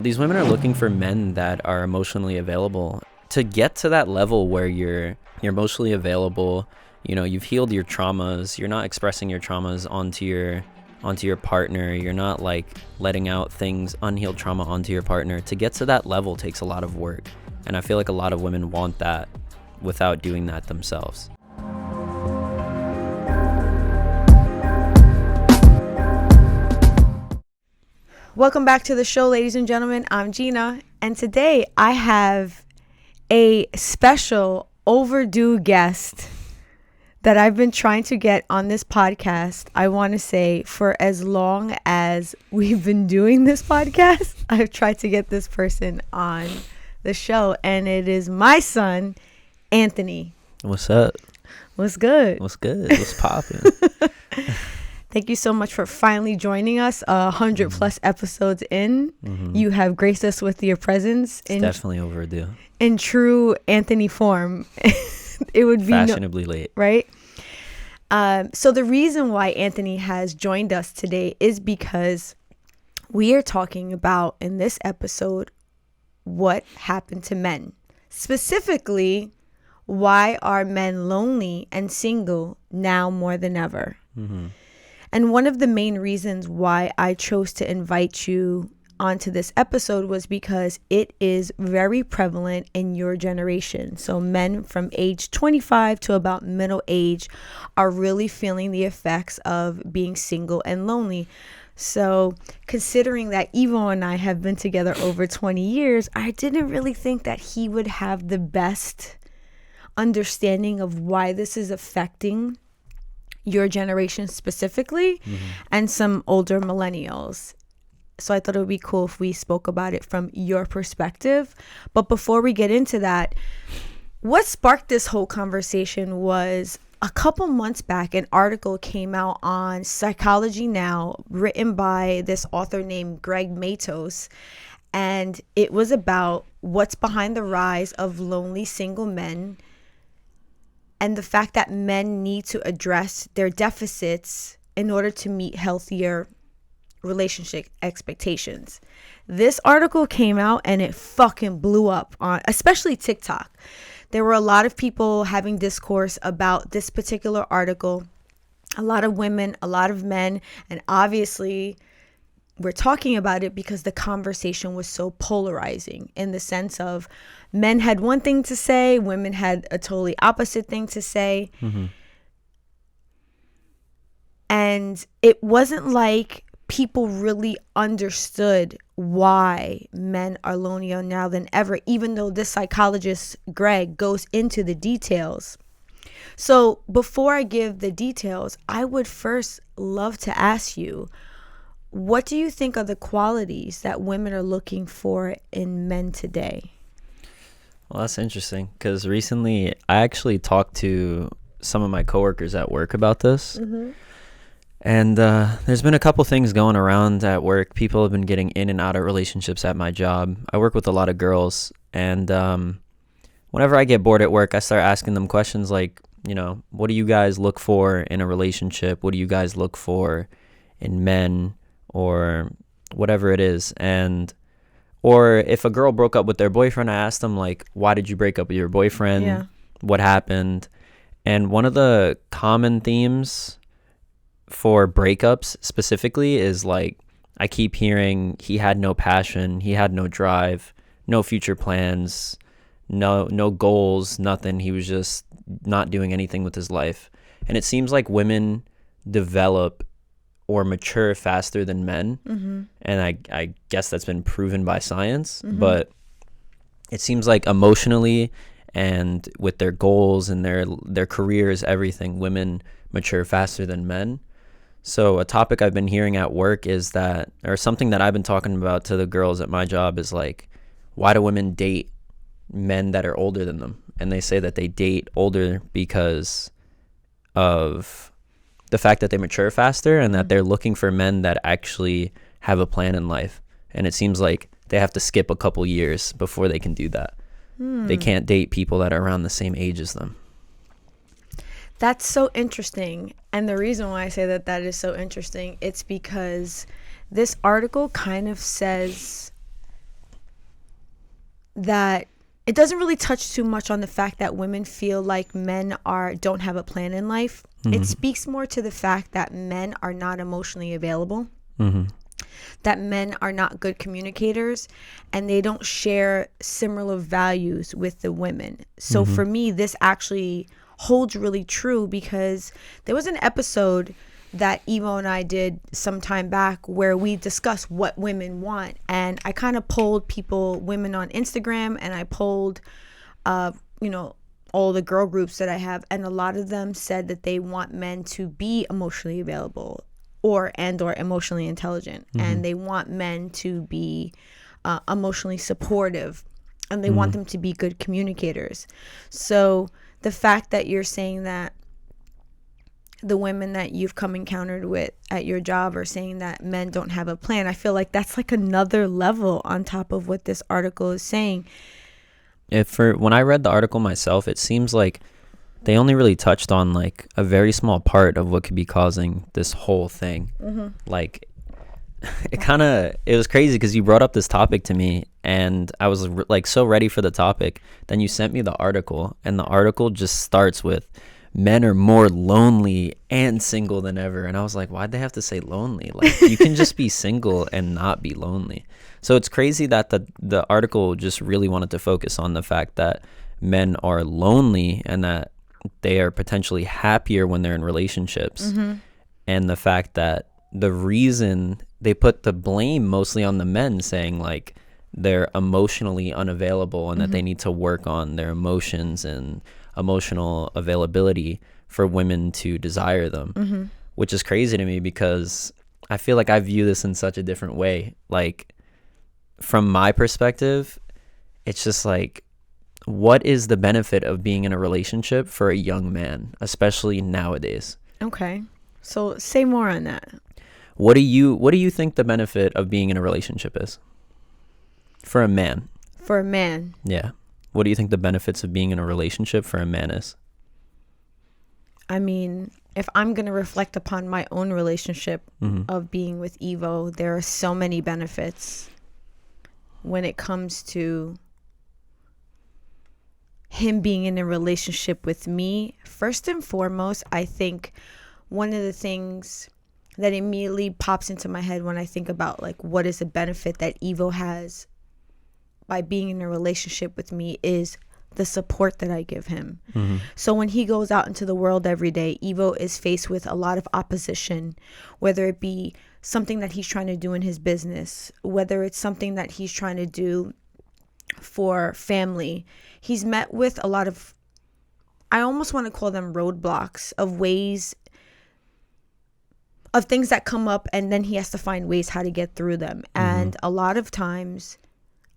These women are looking for men that are emotionally available. To get to that level where you're emotionally available, you've healed your traumas, you're not expressing your traumas onto your partner, you're not like letting out things, unhealed trauma onto your partner. To get to that level takes a lot of work. And I feel like a lot of women want that without doing that themselves. Welcome back to the show, ladies and gentlemen. I'm Jeanna, and today I have a special overdue guest that I've been trying to get on this podcast. I want to say for as long as we've been doing this podcast, I've tried to get this person on the show, and it is my son, Anthony. What's up? What's good? What's good? What's popping? Thank you so much for finally joining us. 100 plus episodes in, you have graced us with your presence. It's definitely overdue. In true Anthony form, it would be fashionably late, right? So the reason why Anthony has joined us today is because we are talking about in this episode what happened to men. Specifically, why are men lonely and single now more than ever? And one of the main reasons why I chose to invite you onto this episode was because it is very prevalent in your generation. So men from age 25 to about middle age are really feeling the effects of being single and lonely. So considering that Evo and I have been together over 20 years, I didn't really think that he would have the best understanding of why this is affecting your generation specifically, and some older millennials. So I thought it would be cool if we spoke about it from your perspective. But before we get into that, what sparked this whole conversation was a couple months back, an article came out on Psychology Now written by this author named Greg Matos. And it was about what's behind the rise of lonely single men and the fact that men need to address their deficits in order to meet healthier relationship expectations. This article came out and it fucking blew up on especially TikTok. There were a lot of people having discourse about this particular article. A lot of women, a lot of men, and obviously we're talking about it because the conversation was so polarizing in the sense of men had one thing to say, women had a totally opposite thing to say. And it wasn't like people really understood why men are lonelier now than ever, even though this psychologist, Greg, goes into the details. So before I give the details, I would first love to ask you, what do you think are the qualities that women are looking for in men today? Well, that's interesting because recently I actually talked to some of my coworkers at work about this. And there's been a couple things going around at work. People have been getting in and out of relationships at my job. I work with a lot of girls, and whenever I get bored at work, I start asking them questions like, what do you guys look for in a relationship? What do you guys look for in men? Or whatever it is. Or if a girl broke up with their boyfriend, I asked them like, why did you break up with your boyfriend? Yeah. What happened? And one of the common themes for breakups specifically is like, I keep hearing he had no passion, he had no drive, no future plans, no goals, nothing. He was just not doing anything with his life. And it seems like women develop or mature faster than men. And I guess that's been proven by science, but it seems like emotionally and with their goals and their careers, everything, women mature faster than men. So a topic I've been hearing at work is that, or something that I've been talking about to the girls at my job is like, why do women date men that are older than them? And they say that they date older because of the fact that they mature faster and that they're looking for men that actually have a plan in life. And it seems like they have to skip a couple years before they can do that. They can't date people that are around the same age as them. That's so interesting. And the reason why I say that is so interesting, it's because this article kind of says that it doesn't really touch too much on the fact that women feel like men don't have a plan in life. It speaks more to the fact that men are not emotionally available, that men are not good communicators, and they don't share similar values with the women. So for me, this actually holds really true, because there was an episode that Evo and I did some time back where we discussed what women want, and I kind of polled women on Instagram, and I polled all the girl groups that I have, and a lot of them said that they want men to be emotionally available or emotionally intelligent, and they want men to be emotionally supportive, and they want them to be good communicators. So the fact that you're saying that the women that you've come encountered with at your job are saying that men don't have a plan, I feel like that's like another level on top of what this article is saying. When I read the article myself, it seems like they only really touched on like a very small part of what could be causing this whole thing. Like it was crazy because you brought up this topic to me, and I was like so ready for the topic. Then you sent me the article, and the article just starts with men are more lonely and single than ever. And I was like, why'd they have to say lonely? Like, you can just be single and not be lonely. So it's crazy that the article just really wanted to focus on the fact that men are lonely and that they are potentially happier when they're in relationships. And the fact that the reason they put the blame mostly on the men, saying like they're emotionally unavailable and that they need to work on their emotions and emotional availability for women to desire them, which is crazy to me because I feel like I view this in such a different way. Like, from my perspective, it's just like, what is the benefit of being in a relationship for a young man, especially nowadays? Okay, so say more on that. What do you think the benefit of being in a relationship is for a man? For a man, yeah. What do you think the benefits of being in a relationship for a man is? I mean, if I'm going to reflect upon my own relationship of being with Evo, there are so many benefits when it comes to him being in a relationship with me. First and foremost, I think one of the things that immediately pops into my head when I think about like what is the benefit that Evo has by being in a relationship with me is the support that I give him. So when he goes out into the world every day, Evo is faced with a lot of opposition, whether it be something that he's trying to do in his business, whether it's something that he's trying to do for family. He's met with a lot of, I almost want to call them roadblocks, of ways of things that come up, and then he has to find ways how to get through them. And a lot of times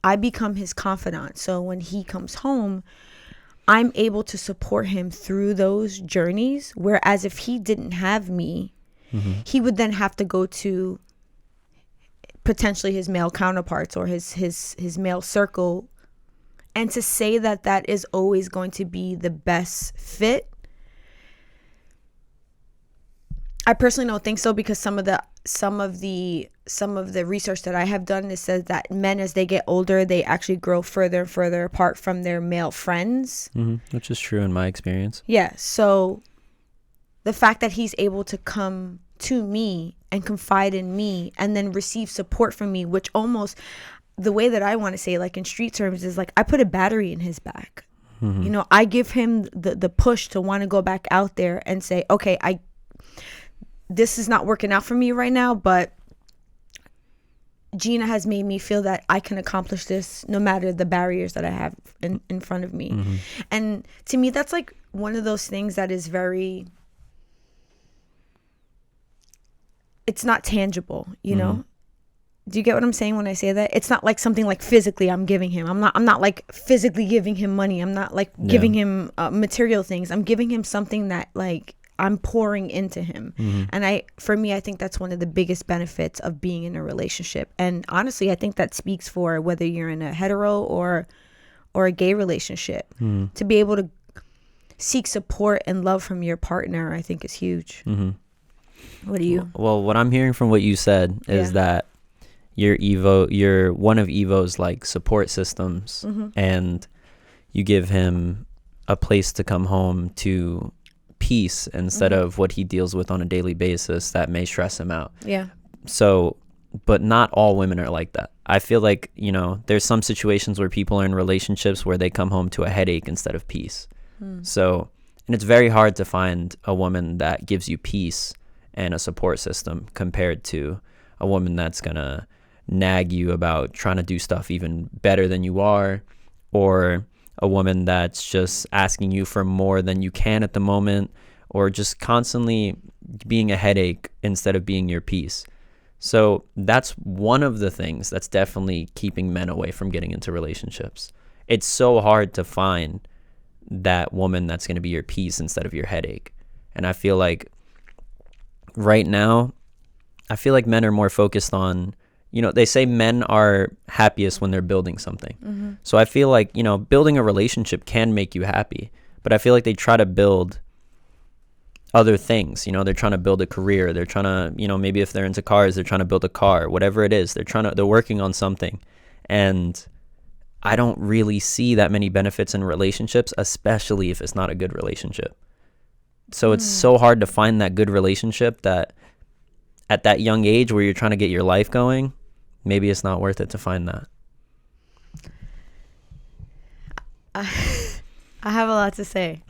I become his confidant. So when he comes home, I'm able to support him through those journeys. Whereas if he didn't have me, he would then have to go to potentially his male counterparts or his male circle. And to say that that is always going to be the best fit, I personally don't think so, because some of the research that I have done, it says that men, as they get older, they actually grow further and further apart from their male friends. Which is true in my experience. Yeah. So the fact that he's able to come to me and confide in me and then receive support from me, which almost, the way that I want to say, like in street terms, is like I put a battery in his back. You know, I give him the push to want to go back out there and say, okay, this is not working out for me right now, but Jeanna has made me feel that I can accomplish this no matter the barriers that I have in front of me. And to me, that's like one of those things that is very, it's not tangible, you know? Do you get what I'm saying when I say that? It's not like something like physically I'm giving him. I'm not like physically giving him money. I'm not like giving him material things. I'm giving him something that like I'm pouring into him. And for me, I think that's one of the biggest benefits of being in a relationship. And honestly, I think that speaks for whether you're in a hetero or a gay relationship. To be able to seek support and love from your partner, I think is huge. What do you? Well, what I'm hearing from what you said is that you're one of Evo's like support systems, and you give him a place to come home to peace instead of what he deals with on a daily basis that may stress him out. Yeah. So, but not all women are like that. I feel like, there's some situations where people are in relationships where they come home to a headache instead of peace. So, and it's very hard to find a woman that gives you peace and a support system compared to a woman that's gonna nag you about trying to do stuff even better than you are, or a woman that's just asking you for more than you can at the moment, or just constantly being a headache instead of being your peace. So that's one of the things that's definitely keeping men away from getting into relationships. It's so hard to find that woman that's going to be your peace instead of your headache. And I feel like right now, men are more focused on, they say men are happiest when they're building something. So I feel like, building a relationship can make you happy, but I feel like they try to build other things. They're trying to build a career. They're trying to, maybe if they're into cars, they're trying to build a car, whatever it is. They're working on something. And I don't really see that many benefits in relationships, especially if it's not a good relationship. So it's so hard to find that good relationship that at that young age where you're trying to get your life going, maybe it's not worth it to find that. I have a lot to say.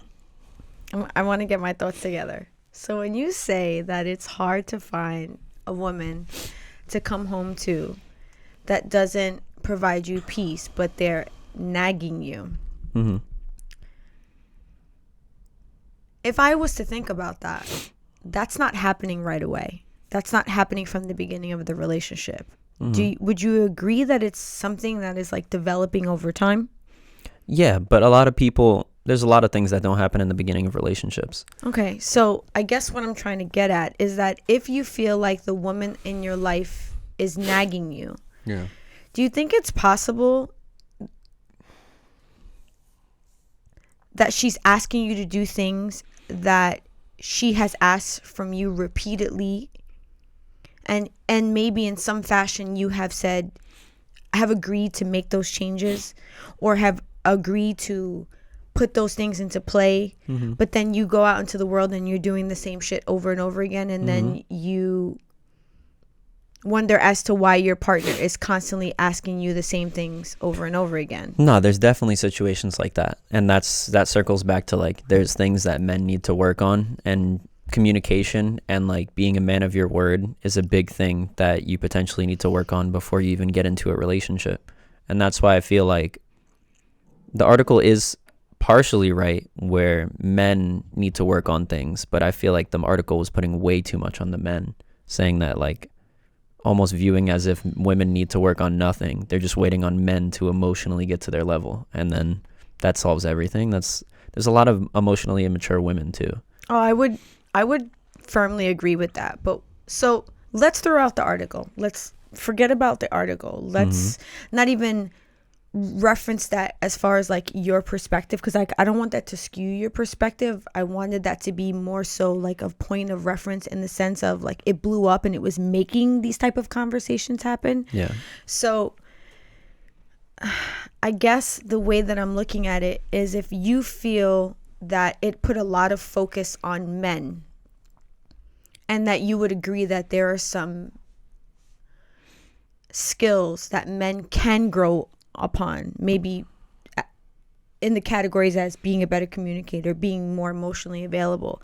I want to get my thoughts together. So when you say that it's hard to find a woman to come home to that doesn't provide you peace, but they're nagging you. If I was to think about that, that's not happening right away. That's not happening from the beginning of the relationship. Would you agree that it's something that is like developing over time? Yeah, but there's a lot of things that don't happen in the beginning of relationships. Okay, so I guess what I'm trying to get at is that if you feel like the woman in your life is nagging you, do you think it's possible that she's asking you to do things that she has asked from you repeatedly, and maybe in some fashion you have agreed to make those changes or have agreed to put those things into play, but then you go out into the world and you're doing the same shit over and over again, and then you wonder as to why your partner is constantly asking you the same things over and over again? No, there's definitely situations like that, and that circles back to like there's things that men need to work on, and communication and like being a man of your word is a big thing that you potentially need to work on before you even get into a relationship. And that's why I feel like the article is partially right where men need to work on things, but I feel like the article was putting way too much on the men, saying that like almost viewing as if women need to work on nothing. They're just waiting on men to emotionally get to their level, and then that solves everything. There's a lot of emotionally immature women too. Oh, I would firmly agree with that. But so let's throw out the article. Let's forget about the article. Let's not even reference that as far as like your perspective, because I don't want that to skew your perspective. I wanted that to be more so like a point of reference in the sense of like it blew up and it was making these type of conversations happen. Yeah. So I guess the way that I'm looking at it is if you feel that it put a lot of focus on men and that you would agree that there are some skills that men can grow upon, maybe in the categories as being a better communicator, being more emotionally available.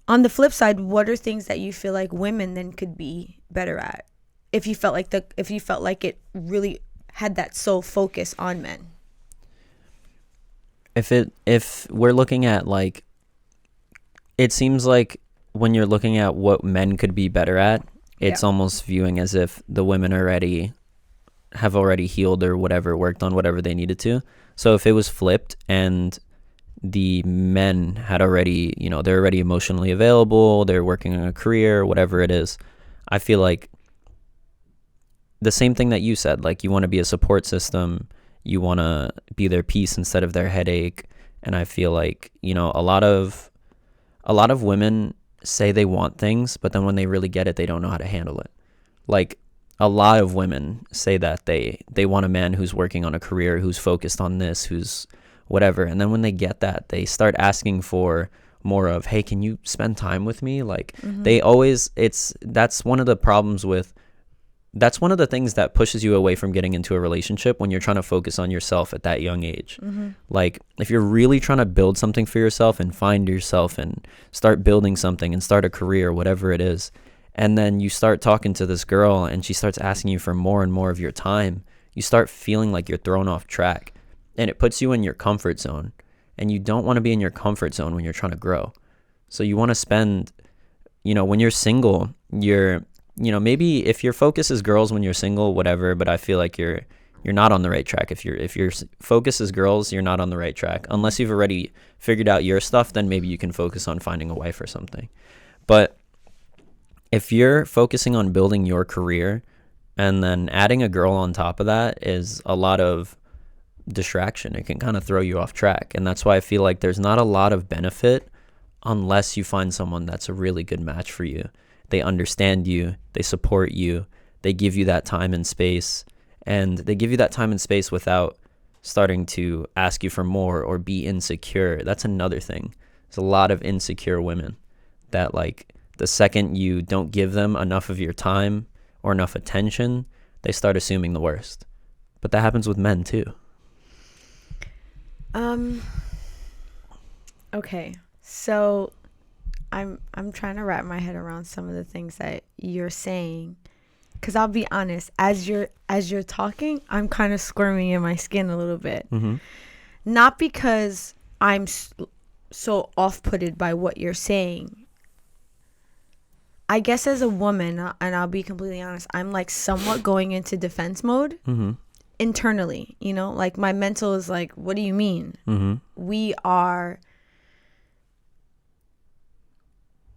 On the flip side, what are things that you feel like women then could be better at if you felt like it really had that sole focus on men? If we're looking at like, it seems like when you're looking at what men could be better at, it's almost viewing as if the women have already healed or whatever, worked on whatever they needed to. So if it was flipped and the men had already, they're already emotionally available, they're working on a career, whatever it is, I feel like the same thing that you said, like you want to be a support system, you want to be their peace instead of their headache. And I feel like, a lot of women say they want things, but then when they really get it, they don't know how to handle it. Like a lot of women say that they want a man who's working on a career, who's focused on this, who's whatever. And then when they get that, they start asking for more of, hey, can you spend time with me? Like they always, that's one of the problems with, that's one of the things that pushes you away from getting into a relationship when you're trying to focus on yourself at that young age. Like if you're really trying to build something for yourself and find yourself and start building something and start a career, whatever it is, and then you start talking to this girl and she starts asking you for more and more of your time, you start feeling like you're thrown off track, and it puts you in your comfort zone. And you don't want to be in your comfort zone when you're trying to grow. So you want to spend, when you're single, maybe if your focus is girls when you're single, whatever, but I feel like you're not on the right track. If your focus is girls, you're not on the right track. Unless you've already figured out your stuff, then maybe you can focus on finding a wife or something. But if you're focusing on building your career and then adding a girl on top of that is a lot of distraction. It can kind of throw you off track. And that's why I feel like there's not a lot of benefit unless you find someone that's a really good match for you. They understand you, they support you, they give you that time and space, and they give you that time and space without starting to ask you for more or be insecure. That's another thing. There's a lot of insecure women that, like, the second you don't give them enough of your time or enough attention, they start assuming the worst. But that happens with men too. Okay, so I'm trying to wrap my head around some of the things that you're saying, because I'll be honest, as you're talking, I'm kind of squirming in my skin a little bit. Not because I'm so off-putted by what you're saying. I guess as a woman, and I'll be completely honest, I'm like somewhat going into defense mode. Internally, like my mental is like, what do you mean?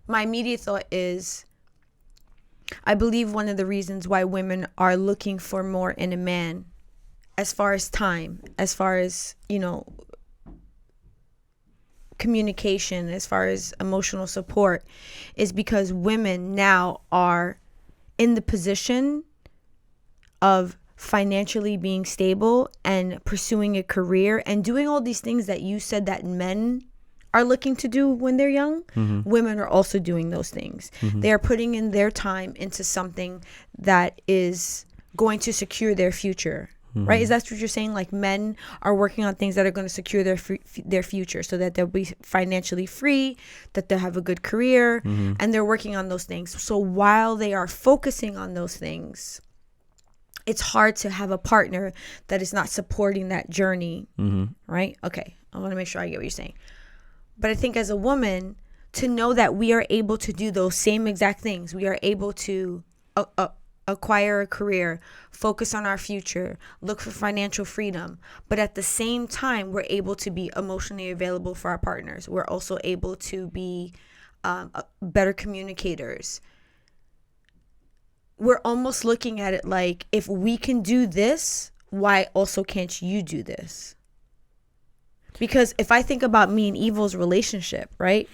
My immediate thought is, I believe one of the reasons why women are looking for more in a man, as far as time, as far as, communication, as far as emotional support, is because women now are in the position of financially being stable and pursuing a career and doing all these things that you said that men are looking to do when they're young. Women are also doing those things. They are putting in their time into something that is going to secure their future. Right? Is that what you're saying? Like men are working on things that are going to secure their future, so that they'll be financially free, that they'll have a good career, and they're working on those things. So while they are focusing on those things, it's hard to have a partner that is not supporting that journey. Right? Okay. I want to make sure I get what you're saying. But I think as a woman, to know that we are able to do those same exact things, we are able to acquire a career, focus on our future, look for financial freedom, but at the same time, we're able to be emotionally available for our partners. We're also able to be better communicators. We're almost looking at it like, if we can do this, why also can't you do this? Because if I think about me and Evo's relationship, right?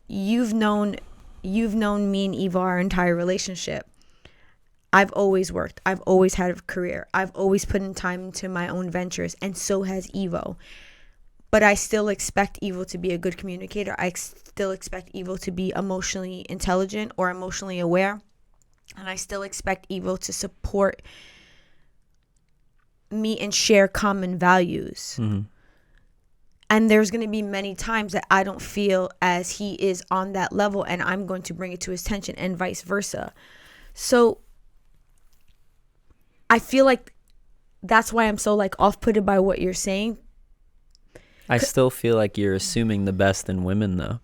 You've known me and Evo our entire relationship. I've always worked. I've always had a career. I've always put in time into my own ventures, and so has Evo. But I still expect Evo to be a good communicator. I still expect Evo to be emotionally intelligent or emotionally aware. And I still expect Evo to support me and share common values. And there's going to be many times that I don't feel as he is on that level, and I'm going to bring it to his attention, and vice versa. So I feel like that's why I'm so like off-putted by what you're saying. I still feel like you're assuming the best in women, though.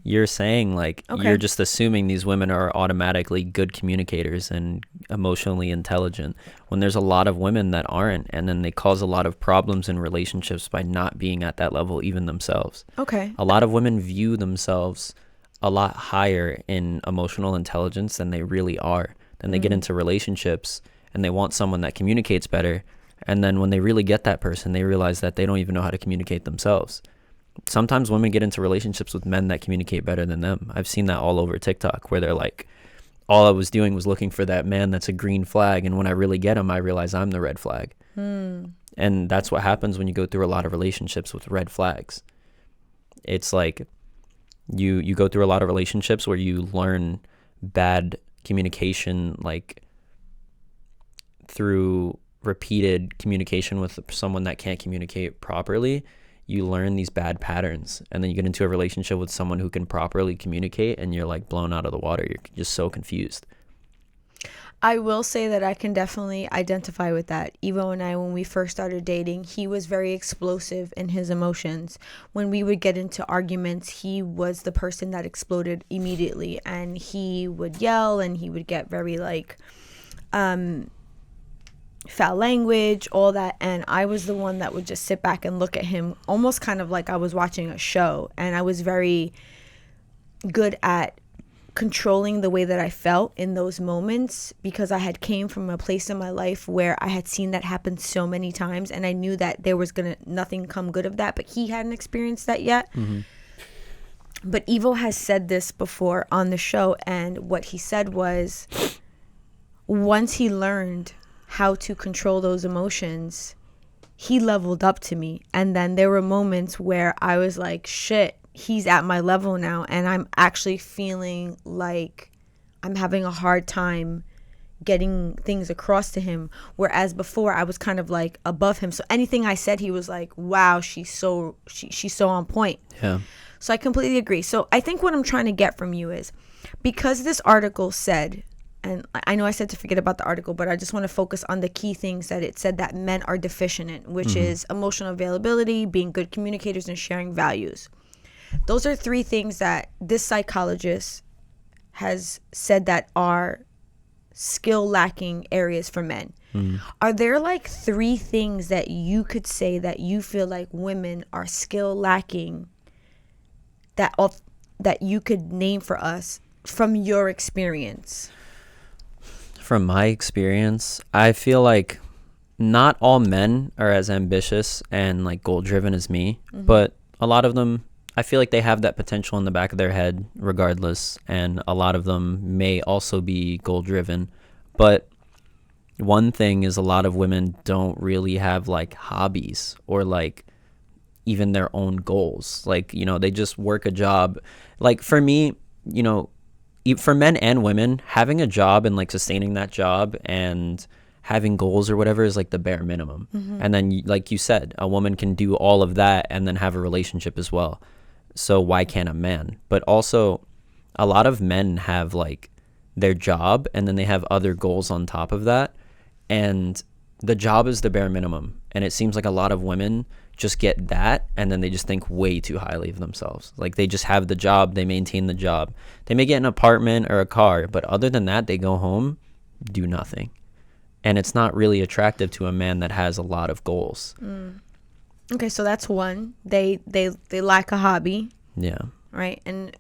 You're saying like, you're just assuming these women are automatically good communicators and emotionally intelligent, when there's a lot of women that aren't, and then they cause a lot of problems in relationships by not being at that level even themselves. A lot of women view themselves a lot higher in emotional intelligence than they really are. Then they get into relationships and they want someone that communicates better. And then when they really get that person, they realize that they don't even know how to communicate themselves. Sometimes women get into relationships with men that communicate better than them. I've seen that all over TikTok, where they're like, all I was doing was looking for that man that's a green flag, and when I really get him, I realize I'm the red flag. And that's what happens when you go through a lot of relationships with red flags. It's like you go through a lot of relationships where you learn bad communication, like through repeated communication with someone that can't communicate properly. You learn these bad patterns, and then you get into a relationship with someone who can properly communicate, and you're like blown out of the water. You're just so confused. I will say that I can definitely identify with that. Even when we first started dating, he was very explosive in his emotions. When we would get into arguments, he was the person that exploded immediately, and he would yell, and he would get very like foul language, all that, and I was the one that would just sit back and look at him almost kind of like I was watching a show. And I was very good at controlling the way that I felt in those moments, because I had came from a place in my life where I had seen that happen so many times, and I knew that there was nothing come good of that, but he hadn't experienced that yet. But Evo has said this before on the show, and what he said was, once he learned how to control those emotions, he leveled up to me. And then there were moments where I was like, shit, he's at my level now, and I'm actually feeling like I'm having a hard time getting things across to him, whereas before I was kind of like above him. So anything I said, he was like, wow, she's so on point. Yeah. So I completely agree. So I think what I'm trying to get from you is, because this article said, and I know I said to forget about the article, but I just want to focus on the key things that it said that men are deficient in, which is emotional availability, being good communicators, and sharing values. Those are 3 things that this psychologist has said that are skill lacking areas for men. Are there like 3 things that you could say that you feel like women are skill lacking that you could name for us from your experience? From my experience, I feel like not all men are as ambitious and like goal driven as me, but a lot of them, I feel like they have that potential in the back of their head regardless, and a lot of them may also be goal driven. But one thing is, a lot of women don't really have like hobbies or like even their own goals. Like, you know, they just work a job. Like for me, you know, for men and women, having a job and like sustaining that job and having goals or whatever is like the bare minimum. And then like you said, a woman can do all of that and then have a relationship as well. So why can't a man? But also, a lot of men have like their job and then they have other goals on top of that, and the job is the bare minimum. And it seems like a lot of women just get that, and then they just think way too highly of themselves. Like, they just have the job, they maintain the job, they may get an apartment or a car, but other than that, they go home, do nothing. And it's not really attractive to a man that has a lot of goals. Okay, so that's one. They lack a hobby. Yeah. Right? And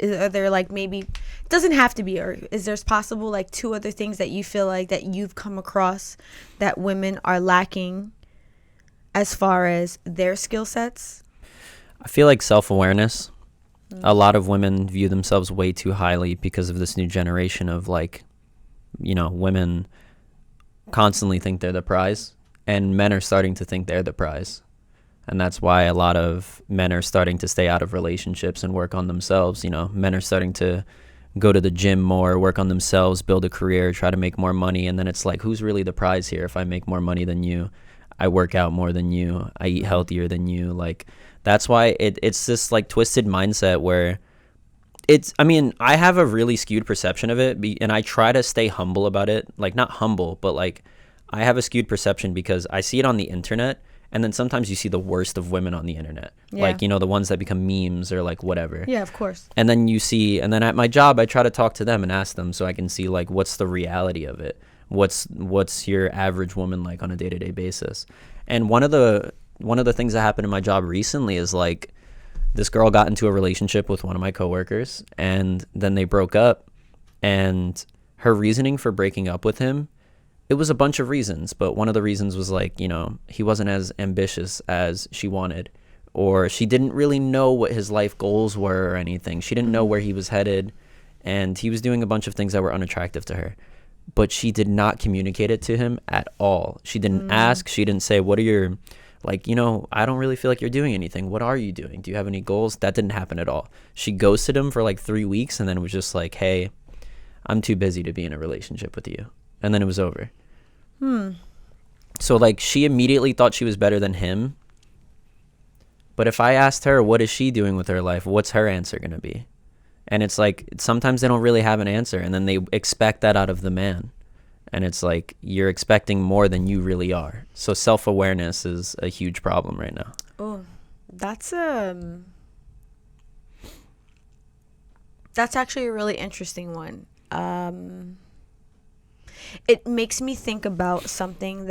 are there like, maybe, it doesn't have to be, or is there possible like 2 other things that you feel like that you've come across that women are lacking as far as their skill sets? I feel like self-awareness. A lot of women view themselves way too highly because of this new generation of like, you know, women constantly think they're the prize, and men are starting to think they're the prize. And that's why a lot of men are starting to stay out of relationships and work on themselves. You know, men are starting to go to the gym more, work on themselves, build a career, try to make more money. And then it's like, who's really the prize here? If I make more money than you, I work out more than you, I eat healthier than you. Like, that's why it's this like twisted mindset where I mean, I have a really skewed perception of it, and I try to stay humble about it. Like, not humble, but like, I have a skewed perception because I see it on the internet, and then sometimes you see the worst of women on the internet. Yeah. Like, you know, the ones that become memes or like whatever. Yeah, of course. And then and then at my job, I try to talk to them and ask them so I can see like, what's the reality of it? What's your average woman like on a day-to-day basis? And one of the things that happened in my job recently is like, this girl got into a relationship with one of my coworkers, and then they broke up, and her reasoning for breaking up with him, it was a bunch of reasons, but one of the reasons was like, you know, he wasn't as ambitious as she wanted, or she didn't really know what his life goals were or anything. She didn't know where he was headed. and he was doing a bunch of things that were unattractive to her, but she did not communicate it to him at all. She didn't ask. She didn't say, what are your, like, you know, I don't really feel like you're doing anything. What are you doing? Do you have any goals? That didn't happen at all. She ghosted him for like 3 weeks, and then it was just like, hey, I'm too busy to be in a relationship with you. And then it was over. So like, she immediately thought she was better than him. But if I asked her, what is she doing with her life? What's her answer going to be? And it's like, sometimes they don't really have an answer, and then they expect that out of the man. And it's like, you're expecting more than you really are. So self-awareness is a huge problem right now. Oh, that's actually a really interesting one. It makes me think about something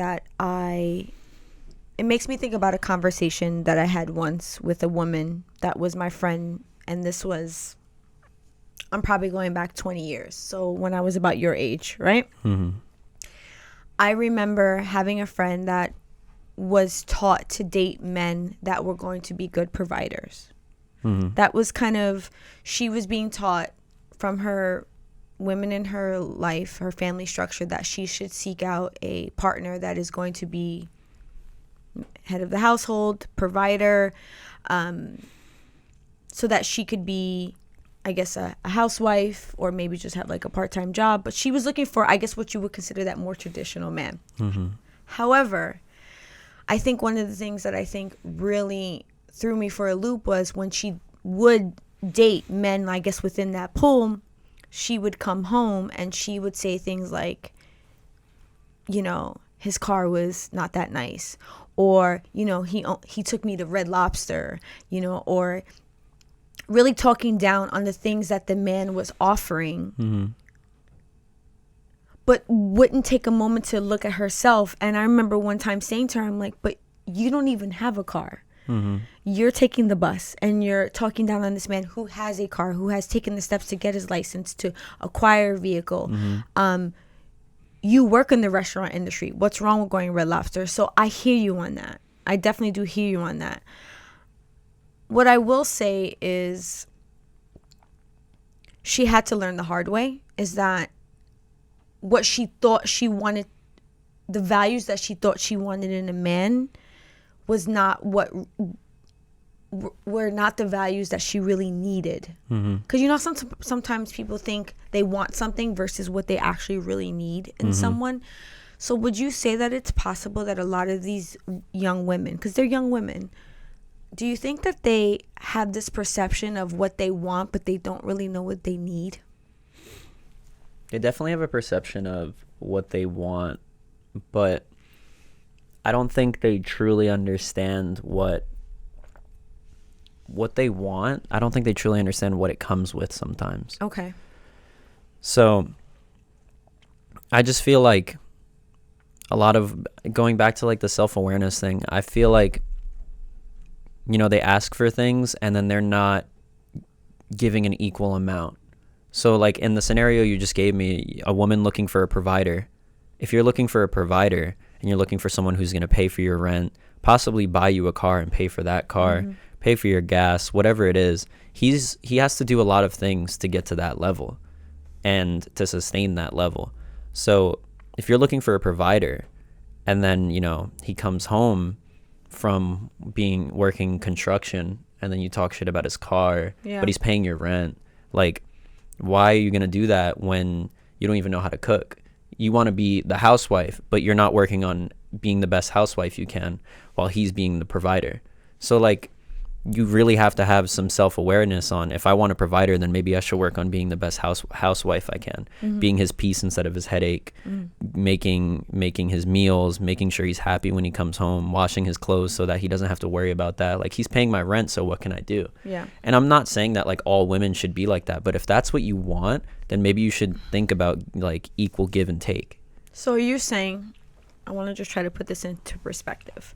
it makes me think about a conversation that I had once with a woman that was my friend. And this was, I'm probably going back 20 years. So when I was about your age, right? Mm-hmm. I remember having a friend that was taught to date men that were going to be good providers. Mm-hmm. That was kind of, she was being taught from her women in her life, her family structure, that she should seek out a partner that is going to be head of the household, provider, so that she could be, I guess, a housewife, or maybe just have like a part-time job. But she was looking for, I guess, what you would consider that more traditional man. Mm-hmm. However, I think one of the things that I think really threw me for a loop was when she would date men, I guess, within that pool, she would come home and she would say things like, you know, his car was not that nice, or, you know, he took me to Red Lobster, you know, or really talking down on the things that the man was offering, Mm-hmm. but wouldn't take a moment to look at herself. And I remember one time saying to her, I'm like, but you don't even have a car. Mm-hmm. You're taking the bus and you're talking down on this man who has a car, who has taken the steps to get his license, to acquire a vehicle. Mm-hmm. You work in the restaurant industry. What's wrong with going Red Lobster? So I hear you on that. I definitely do hear you on that. What I will say is she had to learn the hard way, is that what she thought she wanted, the values that she thought she wanted in a man, was not what were not the values that she really needed. Because you know, sometimes people think they want something versus what they actually really need in someone. So would you say that it's possible that a lot of these young women, because they're young women, do you think that they have this perception of what they want, but they don't really know what they need? They definitely have a perception of what they want, but I don't think they truly understand what they want. I don't think they truly understand what it comes with sometimes. Okay. So I just feel like a lot of, going back to like the self-awareness thing, I feel like, you know, they ask for things and then they're not giving an equal amount. So like in the scenario you just gave me, a woman looking for a provider, if you're looking for a provider and you're looking for someone who's going to pay for your rent, possibly buy you a car and pay for that car, pay for your gas, whatever it is, he has to do a lot of things to get to that level and to sustain that level. So if you're looking for a provider and then, you know, he comes home from working construction and then you talk shit about his car, but he's paying your rent, like, why are you going to do that when you don't even know how to cook? You want to be the housewife, but you're not working on being the best housewife you can while he's being the provider. So like, you really have to have some self-awareness on, if I want a provider, then maybe I should work on being the best housewife I can, being his peace instead of his headache, making his meals, making sure he's happy when he comes home, washing his clothes so that he doesn't have to worry about that. Like, he's paying my rent, so what can I do? Yeah. And I'm not saying that like all women should be like that, but if that's what you want, then maybe you should think about like equal give and take. So you're saying, I want to just try to put this into perspective.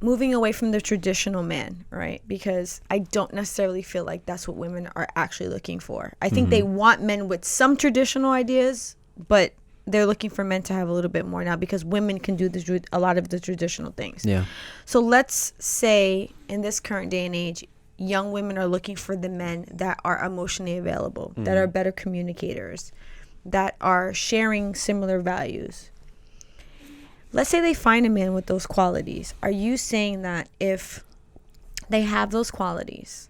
Moving away from the traditional man, right? Because I don't necessarily feel like that's what women are actually looking for. I think they want men with some traditional ideas, but they're looking for men to have a little bit more now, because women can do a lot of the traditional things. Yeah. So let's say in this current day and age, young women are looking for the men that are emotionally available, that are better communicators, that are sharing similar values. Let's say they find a man with those qualities. Are you saying that if they have those qualities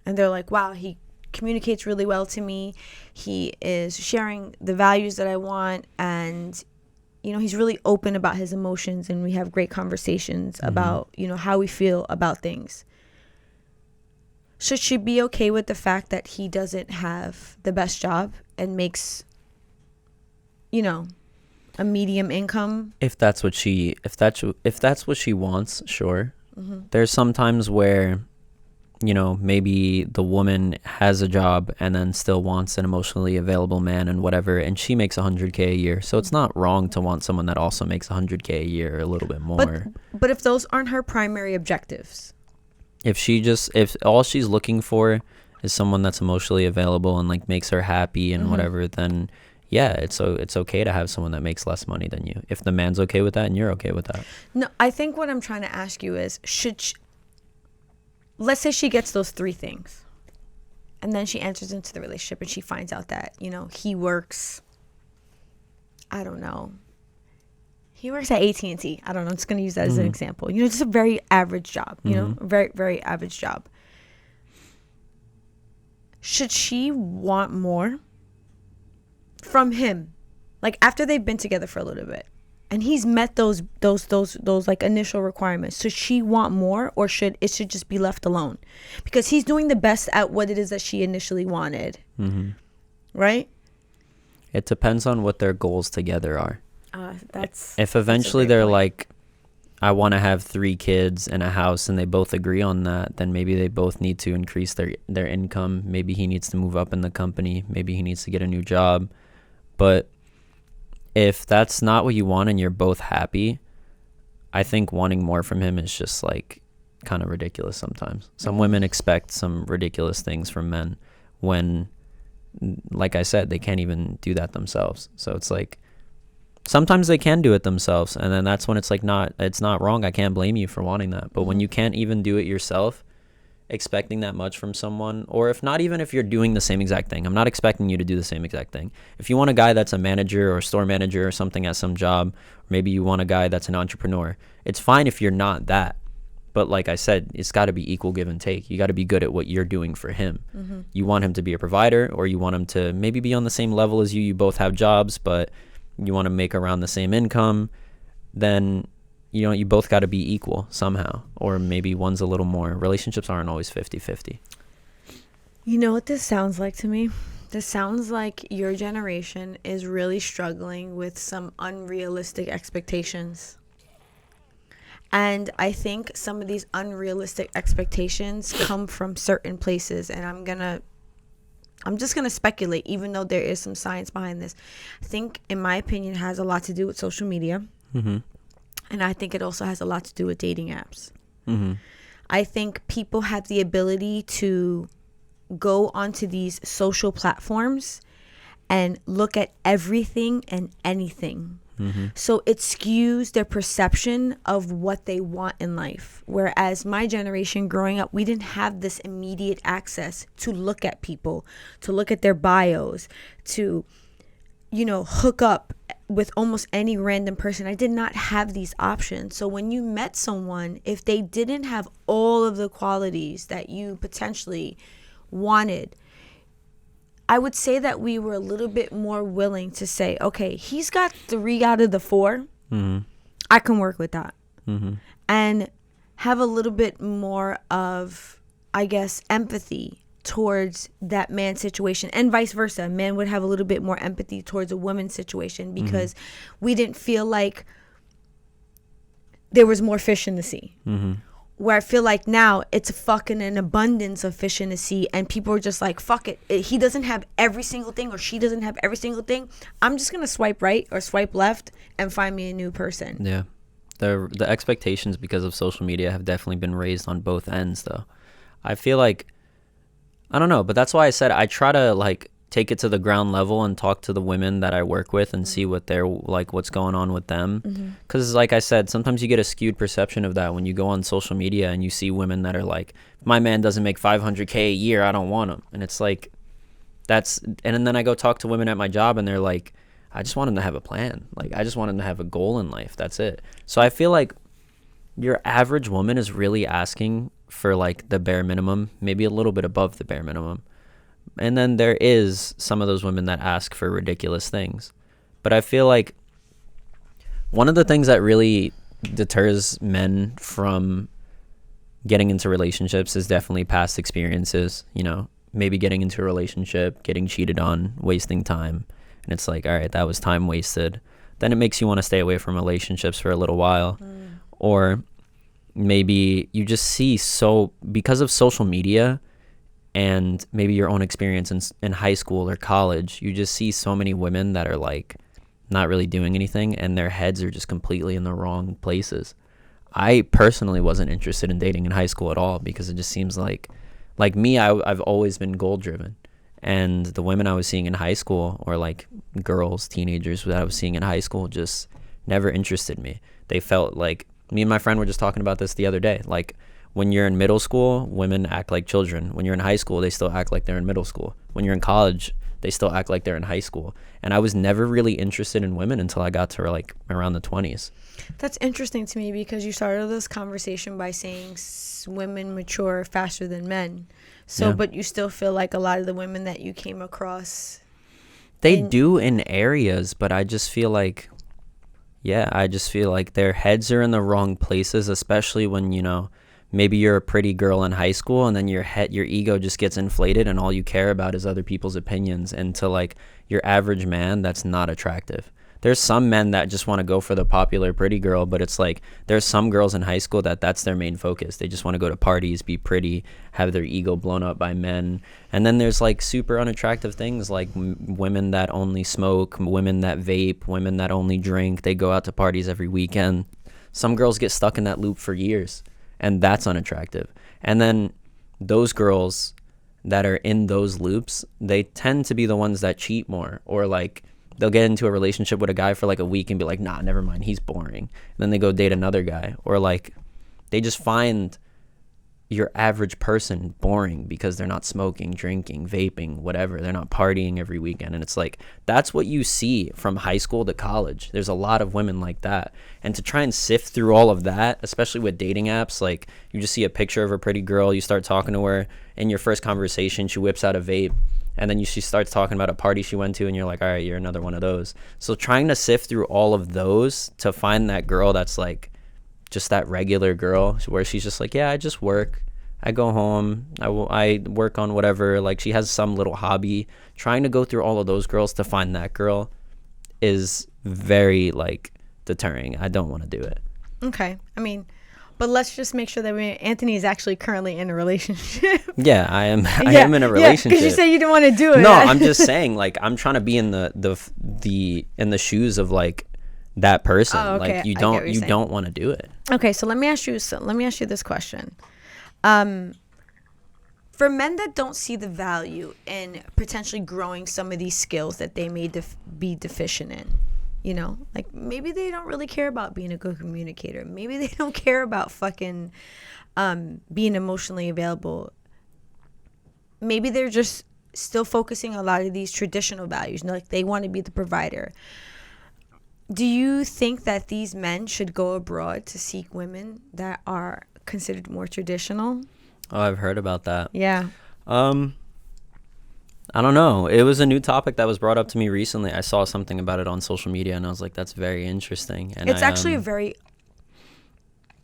and they're like, wow, he communicates really well to me, he is sharing the values that I want, and he's really open about his emotions, and we have great conversations about how we feel about things, should she be okay with the fact that he doesn't have the best job and makes a medium income? If that's what she wants, sure. There's some times where maybe the woman has a job and then still wants an emotionally available man and whatever, and she makes $100K a year, so it's not wrong to want someone that also makes $100K a year or a little bit more. But if those aren't her primary objectives, if all she's looking for is someone that's emotionally available and like makes her happy and whatever, then yeah, it's okay to have someone that makes less money than you, if the man's okay with that and you're okay with that. No, I think what I'm trying to ask you is, let's say she gets those three things, and then she enters into the relationship and she finds out that he works, I don't know, he works at AT&T. I don't know, I'm just going to use that as an example. Just a very average job, a very, very average job. Should she want more from him, like after they've been together for a little bit and he's met those like initial requirements? Should she want more, or should it just be left alone because he's doing the best at what it is that she initially wanted? Right? It depends on what their goals together are. If eventually they're like, I want to have 3 kids and a house, and they both agree on that, then maybe they both need to increase their income. Maybe he needs to move up in the company. Maybe he needs to get a new job. But if that's not what you want and you're both happy, I think wanting more from him is just like kind of ridiculous sometimes. Some women expect some ridiculous things from men when, like I said, they can't even do that themselves. So it's like, sometimes they can do it themselves, and then that's when it's like, it's not wrong. I can't blame you for wanting that. But when you can't even do it yourself, expecting that much from someone, or if you're doing the same exact thing, I'm not expecting you to do the same exact thing. If you want a guy that's a manager or a store manager or something at some job, or maybe you want a guy that's an entrepreneur, it's fine if you're not that. But like I said, it's got to be equal give and take. You got to be good at what you're doing for him. You want him to be a provider, or you want him to maybe be on the same level as you. You both have jobs, but you want to make around the same income, then you both got to be equal somehow, or maybe one's a little more. Relationships aren't always 50-50. You know what this sounds like to me? This sounds like your generation is really struggling with some unrealistic expectations. And I think some of these unrealistic expectations come from certain places, and I'm just going to speculate, even though there is some science behind this. I think, in my opinion, it has a lot to do with social media. And I think it also has a lot to do with dating apps. I think people have the ability to go onto these social platforms and look at everything and anything. So it skews their perception of what they want in life. Whereas my generation growing up, we didn't have this immediate access to look at people, to look at their bios, to, hook up with almost any random person. I did not have these options. So when you met someone, if they didn't have all of the qualities that you potentially wanted, I would say that we were a little bit more willing to say, okay, he's got 3 out of the 4. I can work with that. And have a little bit more of, I guess, empathy towards that man's situation, and vice versa. Men would have a little bit more empathy towards a woman's situation, because we didn't feel like there was more fish in the sea. Where I feel like now it's fucking an abundance of fish in the sea, and people are just like, fuck it. He doesn't have every single thing, or she doesn't have every single thing. I'm just gonna swipe right or swipe left and find me a new person. Yeah, the expectations because of social media have definitely been raised on both ends, though. I feel like, I don't know, but that's why I said I try to like take it to the ground level and talk to the women that I work with and see what they're like, what's going on with them. Because like I said, sometimes you get a skewed perception of that when you go on social media and you see women that are like, my man doesn't make 500K a year, I don't want him. And it's like, and then I go talk to women at my job and they're like, I just want him to have a plan. Like, I just want him to have a goal in life. That's it. So I feel like your average woman is really asking for like the bare minimum, maybe a little bit above the bare minimum. And then there is some of those women that ask for ridiculous things. But I feel like one of the things that really deters men from getting into relationships is definitely past experiences, you know, maybe getting into a relationship, getting cheated on, wasting time. And it's like, all right, that was time wasted. Then it makes you want to stay away from relationships for a little while. Or maybe you just see, so because of social media and maybe your own experience in high school or college, you just see so many women that are like not really doing anything and their heads are just completely in the wrong places. I personally wasn't interested in dating in high school at all because it just seems like me, I've always been goal driven. And the women I was seeing in high school, or like girls, teenagers that I was seeing in high school, just never interested me. They felt like, me and my friend were just talking about this the other day. Like, when you're in middle school, women act like children. When you're in high school, they still act like they're in middle school. When you're in college, they still act like they're in high school. And I was never really interested in women until I got to like around the 20s. That's interesting to me because you started this conversation by saying women mature faster than men. So, but you still feel like a lot of the women that you came across, they do in areas, but I just feel like, I just feel like their heads are in the wrong places, especially when, you know, maybe you're a pretty girl in high school and then your ego just gets inflated and all you care about is other people's opinions. And to like your average man, that's not attractive. There's some men that just want to go for the popular pretty girl, but it's like there's some girls in high school that's their main focus. They just want to go to parties, be pretty, have their ego blown up by men. And then there's like super unattractive things like women that only smoke, women that vape, women that only drink. They go out to parties every weekend. Some girls get stuck in that loop for years, and that's unattractive. And then those girls that are in those loops, they tend to be the ones that cheat more, or like they'll get into a relationship with a guy for like a week and be like, nah, never mind, he's boring. And then they go date another guy. Or like they just find your average person boring because they're not smoking, drinking, vaping, whatever. They're not partying every weekend. And it's like, that's what you see from high school to college. There's a lot of women like that. And to try and sift through all of that, especially with dating apps, like you just see a picture of a pretty girl, you start talking to her, in your first conversation, she whips out a vape. And then she starts talking about a party she went to, and you're like, all right, you're another one of those. So trying to sift through all of those to find that girl that's like just that regular girl where she's just like, yeah, I just work. I go home. I work on whatever. Like she has some little hobby. Trying to go through all of those girls to find that girl is very like deterring. I don't want to do it. Okay. I mean, but let's just make sure that Anthony is actually currently in a relationship. Yeah, I am. I am in a relationship. Because you said you didn't want to do it. No, I'm just saying, like, I'm trying to be in the shoes of like that person. Oh, okay. Like you don't want to do it. Okay, so let me ask you this question. For men that don't see the value in potentially growing some of these skills that they may be deficient in. You know, like maybe they don't really care about being a good communicator. Maybe they don't care about fucking being emotionally available. Maybe they're just still focusing on a lot of these traditional values. You know, like they want to be the provider. Do you think that these men should go abroad to seek women that are considered more traditional? Oh, I've heard about that. Yeah. I don't know. It was a new topic that was brought up to me recently. I saw something about it on social media and I was like, that's very interesting. And it's actually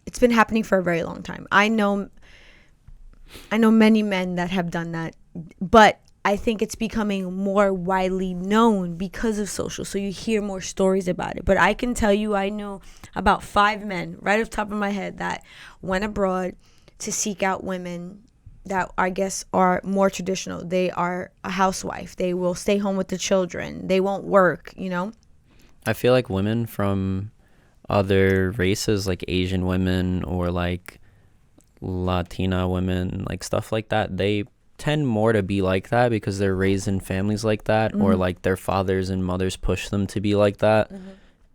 it's been happening for a very long time. I know many men that have done that, but I think it's becoming more widely known because of social. So you hear more stories about it. But I can tell you, I know about 5 men right off the top of my head that went abroad to seek out women that I guess are more traditional. They are a housewife. They will stay home with the children. They won't work, you know? I feel like women from other races, like Asian women or like Latina women, like stuff like that, they tend more to be like that because they're raised in families like that, or like their fathers and mothers push them to be like that.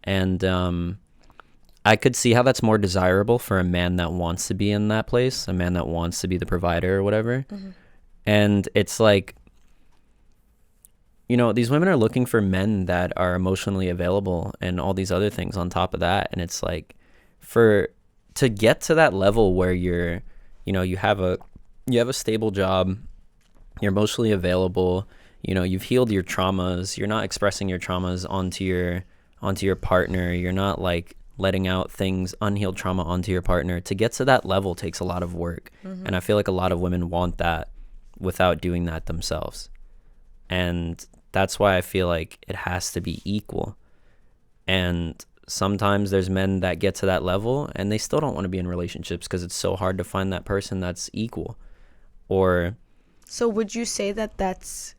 And I could see how that's more desirable for a man that wants to be in that place, a man that wants to be the provider or whatever. And it's like, you know, these women are looking for men that are emotionally available and all these other things on top of that. And it's like, to get to that level where you're, you know, you have a stable job, you're emotionally available, you know, you've healed your traumas, you're not expressing your traumas onto your partner, you're not like letting out things, unhealed trauma onto your partner. To get to that level takes a lot of work. And I feel like a lot of women want that without doing that themselves. And that's why I feel like it has to be equal. And sometimes there's men that get to that level and they still don't want to be in relationships because it's so hard to find that person that's equal. Or so would you say that that's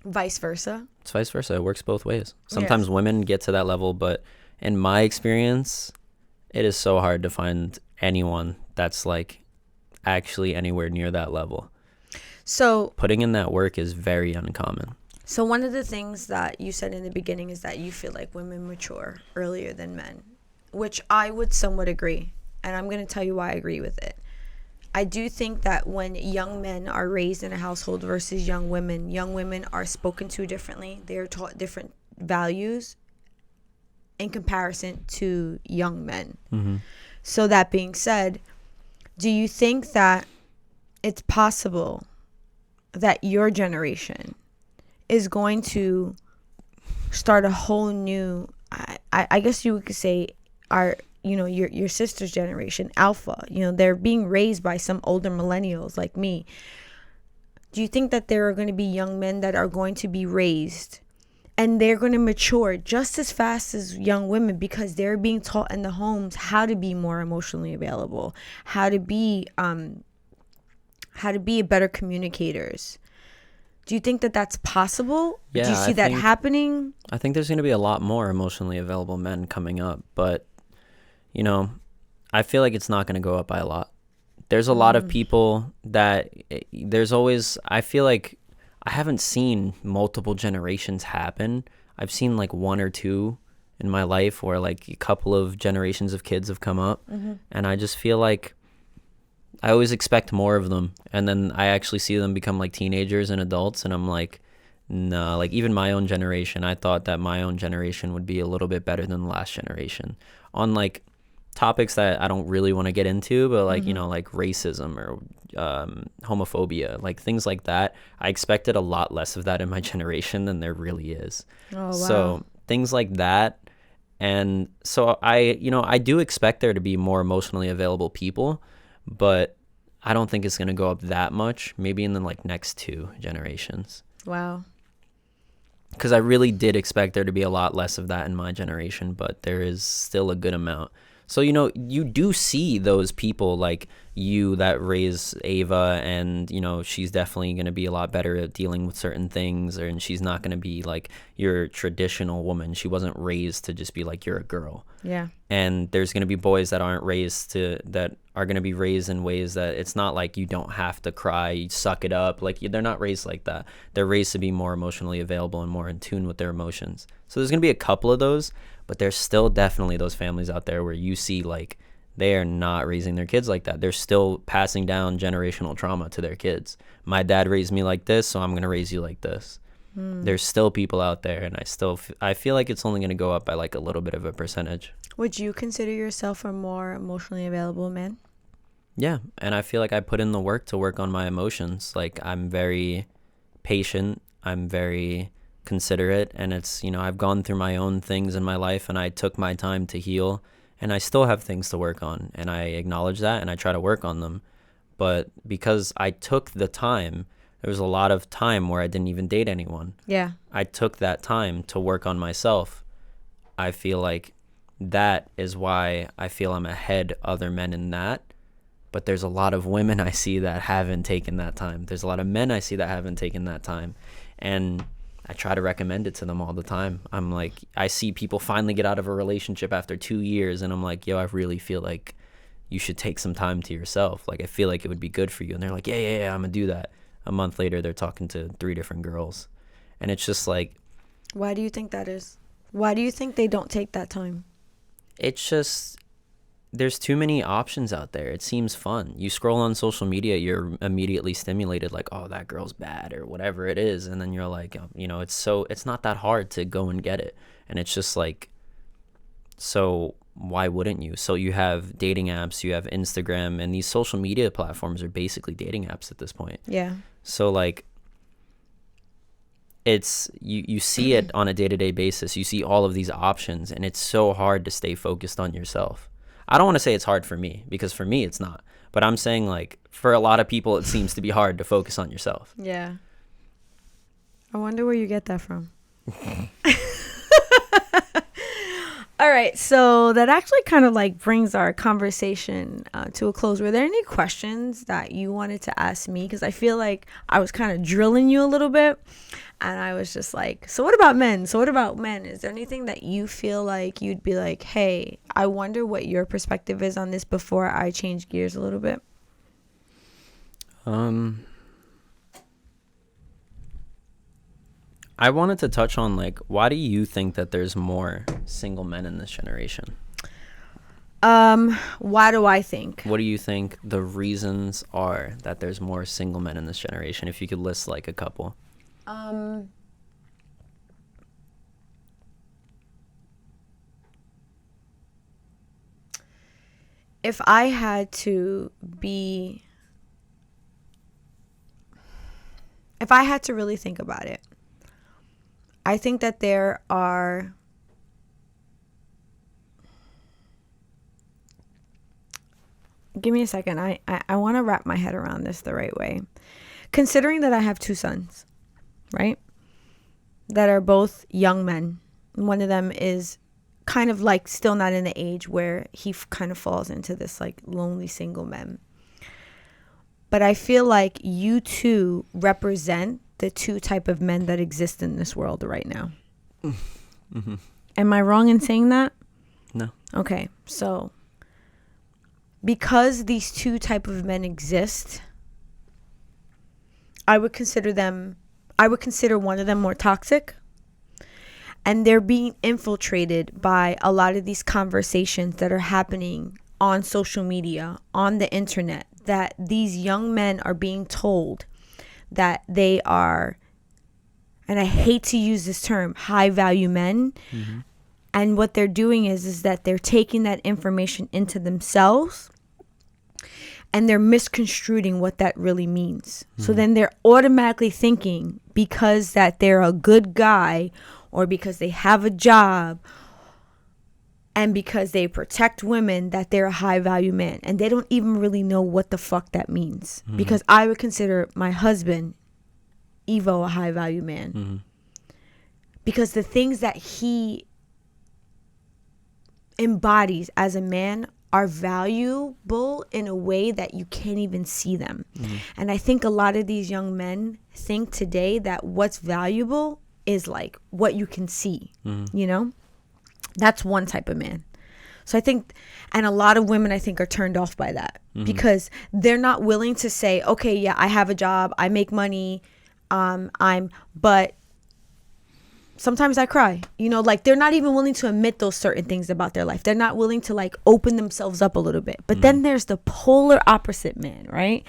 vice versa? It's vice versa. It works both ways. Sometimes women get to that level, but in my experience, it is so hard to find anyone that's like actually anywhere near that level. So putting in that work is very uncommon. So one of the things that you said in the beginning is that you feel like women mature earlier than men, which I would somewhat agree. And I'm going to tell you why I agree with it. I do think that when young men are raised in a household versus young women are spoken to differently. They are taught different values in comparison to young men. So that being said, do you think that it's possible that your generation is going to start a whole new, I guess you could say, your sister's generation, alpha, they're being raised by some older millennials like me. Do you think that there are going to be young men that are going to be raised and they're going to mature just as fast as young women because they're being taught in the homes how to be more emotionally available, how to be better communicators? Do you think that that's possible? Yeah, do you see that happening? I think there's going to be a lot more emotionally available men coming up, but I feel like it's not going to go up by a lot. There's a lot of people that I feel like I haven't seen multiple generations happen. I've seen like one or two in my life where like a couple of generations of kids have come up, and I just feel like I always expect more of them, and then I actually see them become like teenagers and adults, and I'm like, no, like even my own generation, I thought that my own generation would be a little bit better than the last generation on like topics that I don't really want to get into, but like, like racism or homophobia, like things like that. I expected a lot less of that in my generation than there really is. Oh, wow. So things like that. And so I do expect there to be more emotionally available people, but I don't think it's going to go up that much, maybe in the like next 2 generations. Wow. Because I really did expect there to be a lot less of that in my generation, but there is still a good amount. So, you do see those people like you that raise Ava, and, she's definitely going to be a lot better at dealing with certain things, and she's not going to be like your traditional woman. She wasn't raised to just be like, you're a girl. Yeah. And there's going to be boys that are going to be raised in ways that it's not like you don't have to cry, you suck it up. Like they're not raised like that. They're raised to be more emotionally available and more in tune with their emotions. So there's going to be a couple of those, but there's still definitely those families out there where you see like they are not raising their kids like that. They're still passing down generational trauma to their kids. My dad raised me like this, so I'm going to raise you like this. There's still people out there, and I feel like it's only going to go up by like a little bit of a percentage. Would you consider yourself a more emotionally available man? Yeah, and I feel like I put in the work to work on my emotions. Like I'm very patient, I'm very considerate, and it's, I've gone through my own things in my life, and I took my time to heal, and I still have things to work on, and I acknowledge that, and I try to work on them. But because I took the time, there was a lot of time where I didn't even date anyone. Yeah. I took that time to work on myself. I feel like that is why I feel I'm ahead other men in that. But there's a lot of women I see that haven't taken that time. There's a lot of men I see that haven't taken that time. And I try to recommend it to them all the time. I'm like, I see people finally get out of a relationship after 2 years, and I'm like, yo, I really feel like you should take some time to yourself. Like, I feel like it would be good for you. And they're like, yeah, I'm gonna do that. A month later, they're talking to 3 different girls. And it's just like, why do you think that is? Why do you think they don't take that time? it's just, there's too many options out there. It seems fun. You scroll on social media, you're immediately stimulated, like, oh, that girl's bad or whatever it is. And then you're like, it's not that hard to go and get it. And it's just like, so why wouldn't you? So you have dating apps, you have Instagram, and these social media platforms are basically dating apps at this point. Yeah. So like, it's you see it on a day-to-day basis. You see all of these options, and it's so hard to stay focused on yourself. I don't want to say it's hard for me, because for me it's not, but I'm saying, like, for a lot of people it seems to be hard to focus on yourself. Yeah. I wonder where you get that from. All right, so that actually kind of like brings our conversation to a close. Were there any questions that you wanted to ask me? Because I feel like I was kind of drilling you a little bit, and I was just like, so what about men? So what about men? Is there anything that you feel like you'd be like, hey, I wonder what your perspective is on this before I change gears a little bit? I wanted to touch on, like, why do you think that there's more single men in this generation? Why do I think? What do you think the reasons are that there's more single men in this generation? If you could list, like, a couple. If I had to really think about it, I think that there are give me a second. I want to wrap my head around this the right way. Considering that I have 2 sons, right, that are both young men. One of them is kind of like still not in the age where he kind of falls into this like lonely single man. But I feel like you two represent the 2 type of men that exist in this world right now. Mm-hmm. Am I wrong in saying that? No. Okay, so because these 2 type of men exist, I would consider one of them more toxic, and they're being infiltrated by a lot of these conversations that are happening on social media, on the internet, that these young men are being told that they are, and I hate to use this term, high value men. Mm-hmm. And what they're doing is that they're taking that information into themselves, and they're misconstruing what that really means. Mm-hmm. So then they're automatically thinking, because that they're a good guy, or because they have a job, and because they protect women, that they're a high value man. And they don't even really know what the fuck that means. Mm-hmm. Because I would consider my husband, Evo, a high value man. Mm-hmm. Because the things that he embodies as a man are valuable in a way that you can't even see them. Mm-hmm. And I think a lot of these young men think today that what's valuable is like what you can see, you know? That's one type of man. So I think, and a lot of women I think are turned off by that, because they're not willing to say, okay, yeah, I have a job, I make money, but sometimes I cry, you know, like they're not even willing to admit those certain things about their life. They're not willing to like open themselves up a little bit. But then there's the polar opposite man, right?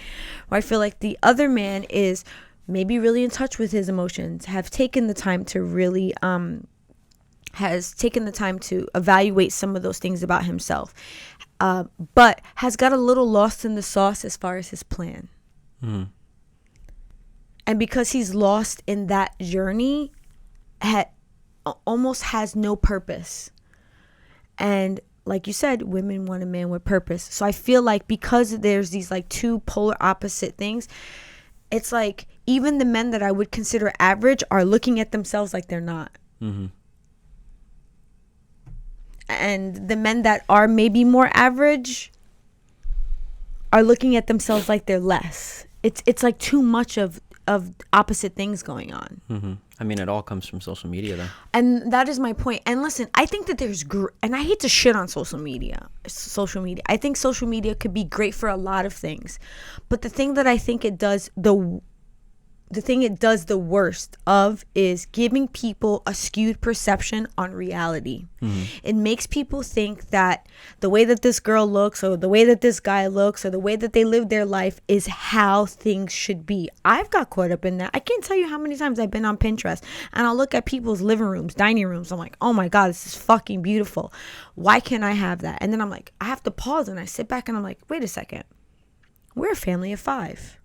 Where I feel like the other man is maybe really in touch with his emotions, have taken the time to really, has taken the time to evaluate some of those things about himself, but has got a little lost in the sauce as far as his plan. And because he's lost in that journey, almost has no purpose. And like you said, women want a man with purpose. So I feel like because there's these like 2 polar opposite things, it's like even the men that I would consider average are looking at themselves like they're not. Mm-hmm. And the men that are maybe more average are looking at themselves like they're less. It's like too much of opposite things going on. Mm-hmm. I mean, it all comes from social media, though. And that is my point. And listen, I think that and I hate to shit on social media. I think social media could be great for a lot of things. But the thing that I think it does the worst of is giving people a skewed perception on reality. It makes people think that the way that this girl looks, or the way that this guy looks, or the way that they live their life is how things should be. I've got caught up in that. I can't tell you how many times I've been on Pinterest and I'll look at people's living rooms, dining rooms. I'm like, oh my God, this is fucking beautiful. Why can't I have that? And then I'm like, I have to pause and I sit back and I'm like, wait a second. We're a family of 5.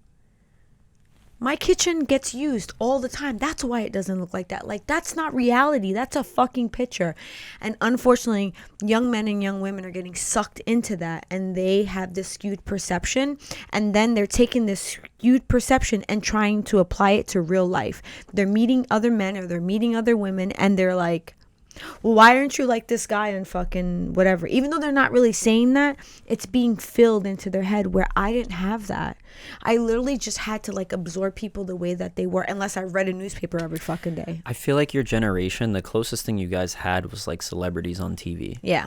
My kitchen gets used all the time. That's why it doesn't look like that. Like, that's not reality. That's a fucking picture. And unfortunately, young men and young women are getting sucked into that, and they have this skewed perception, and then they're taking this skewed perception and trying to apply it to real life. They're meeting other men or they're meeting other women, and they're like, well, why aren't you like this guy and fucking whatever? Even though they're not really saying that, it's being filled into their head, where I didn't have that. I literally just had to like absorb people the way that they were, unless I read a newspaper every fucking day. I feel like your generation, the closest thing you guys had was like celebrities on TV. Yeah.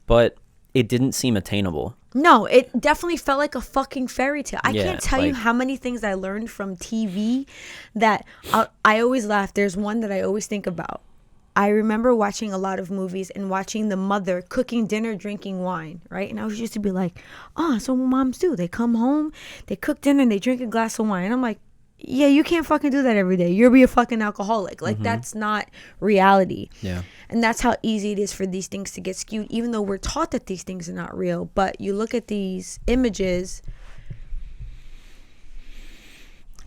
But it didn't seem attainable. No, it definitely felt like a fucking fairy tale. I Yeah, can't tell you how many things I learned from TV that I always laugh. There's one that I always think about. I remember watching a lot of movies and watching the mother cooking dinner, drinking wine, right? And I was used to be like, oh, that's what moms do. They come home, they cook dinner, and they drink a glass of wine. And I'm like, yeah, you can't fucking do that every day. You'll be a fucking alcoholic. Like, that's not reality. Yeah. And that's how easy it is for these things to get skewed, even though we're taught that these things are not real. But you look at these images,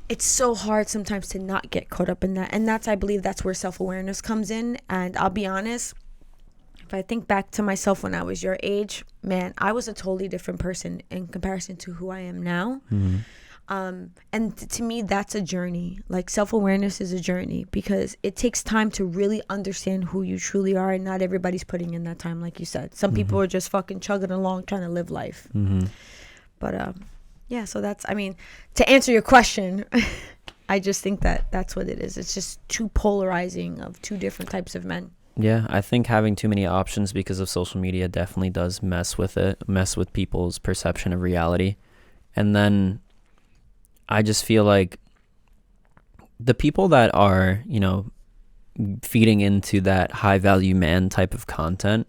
it's so hard sometimes to not get caught up in that. And I believe that's where self-awareness comes in. And I'll be honest, if I think back to myself when I was your age, man, I was a totally different person in comparison to who I am now. And to me, that's a journey. Like, self-awareness is a journey, because it takes time to really understand who you truly are. And not everybody's putting in that time, like you said. Some people are just fucking chugging along trying to live life. But yeah, so that's, I mean, to answer your question, I just think that that's what it is. It's just too polarizing of two different types of men. Yeah, I think having too many options because of social media definitely does mess with people's perception of reality. And then I just feel like the people that are, you know, feeding into that high value man type of content,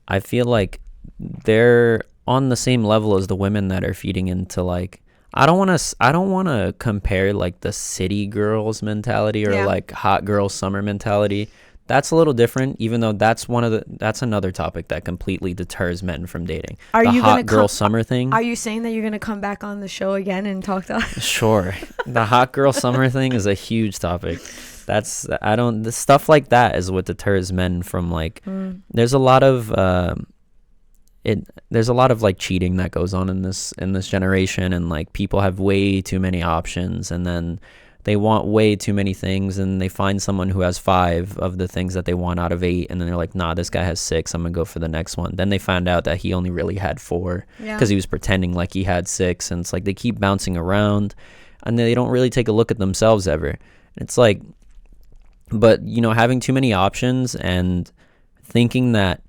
I feel like they're on the same level as the women that are feeding into, like, I don't want to compare like the city girls mentality or like hot girl summer mentality. That's a little different, even though that's another topic that completely deters men from dating. Are the you hot girl summer thing? Are you saying that you're going to come back on the show again and talk to us? Sure. The hot girl summer thing is a huge topic. The stuff like that is what deters men from, like, there's a lot of like cheating that goes on in this generation, and like people have way too many options, and then they want way too many things, and they find someone who has 5 of the things that they want out of 8, and then they're like, nah, this guy has 6, I'm gonna go for the next one. Then they find out that he only really had 4 because he was pretending like he had 6, and it's like they keep bouncing around and they don't really take a look at themselves ever. It's like, but you know, having too many options and thinking that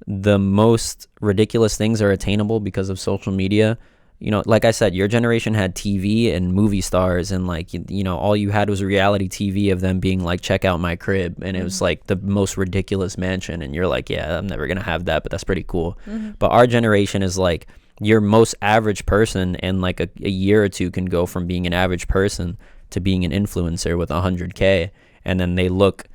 the most ridiculous things are attainable because of social media. You know, like I said, your generation had TV and movie stars, and like, you know, all you had was reality TV of them being like, check out my crib. And it was like the most ridiculous mansion. And you're like, yeah, I'm never going to have that, but that's pretty cool. But our generation is like, your most average person in like a year or two can go from being an average person to being an influencer with 100K. And then they look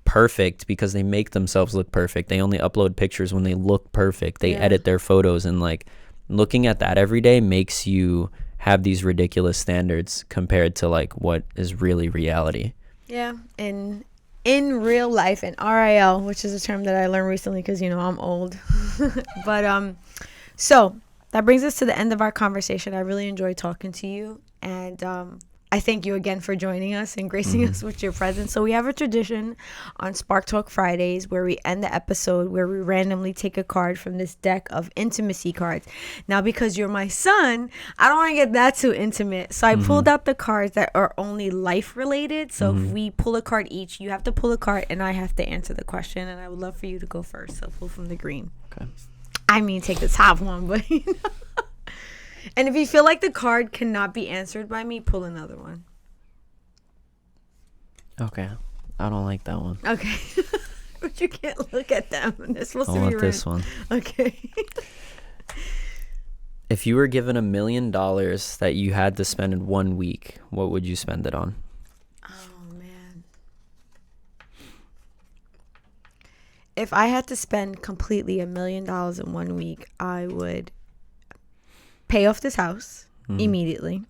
perfect because they make themselves look perfect. They only upload pictures when they look perfect. They edit their photos, and like, looking at that every day makes you have these ridiculous standards compared to like what is really reality. Yeah. And in real life, in RIL, which is a term that I learned recently because, you know, I'm old. But so that brings us to the end of our conversation. I really enjoyed talking to you. And I thank you again for joining us and gracing us with your presence. So we have a tradition on Spark Talk Fridays where we end the episode where we randomly take a card from this deck of intimacy cards. Now, because you're my son, I don't want to get that too intimate. So I pulled out the cards that are only life related. So if we pull a card each, you have to pull a card and I have to answer the question. And I would love for you to go first. So pull from the green. Okay. I mean, take the top one, but you know. And if you feel like the card cannot be answered by me, pull another one. Okay. I don't like that one. Okay. But you can't look at them. They're supposed to be want this one. Okay. If you were given $1 million that you had to spend in 1 week, what would you spend it on? Oh, man. If I had to spend completely $1 million in 1 week, I would pay off this house immediately,